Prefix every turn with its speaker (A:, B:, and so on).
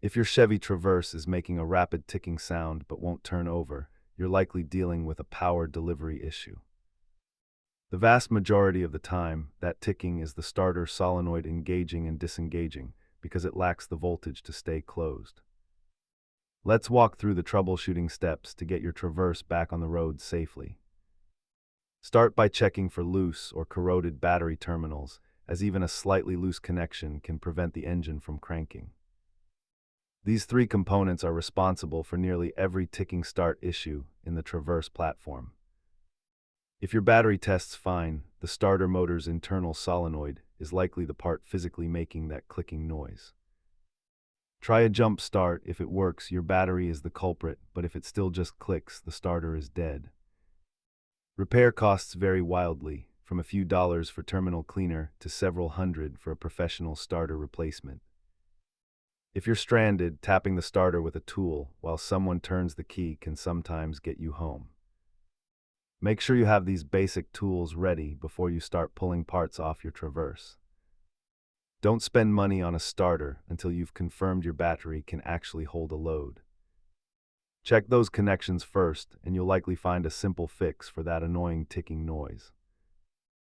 A: If your Chevy Traverse is making a rapid ticking sound but won't turn over, you're likely dealing with a power delivery issue. The vast majority of the time, that ticking is the starter solenoid engaging and disengaging because it lacks the voltage to stay closed. Let's walk through the troubleshooting steps to get your Traverse back on the road safely. Start by checking for loose or corroded battery terminals, as even a slightly loose connection can prevent the engine from cranking. These three components are responsible for nearly every ticking start issue in the Traverse platform. If your battery tests fine, the starter motor's internal solenoid is likely the part physically making that clicking noise. Try a jump start. If it works, your battery is the culprit, but if it still just clicks, the starter is dead. Repair costs vary wildly, from a few dollars for terminal cleaner to several hundred for a professional starter replacement. If you're stranded, tapping the starter with a tool while someone turns the key can sometimes get you home. Make sure you have these basic tools ready before you start pulling parts off your Traverse. Don't spend money on a starter until you've confirmed your battery can actually hold a load. Check those connections first, and you'll likely find a simple fix for that annoying ticking noise.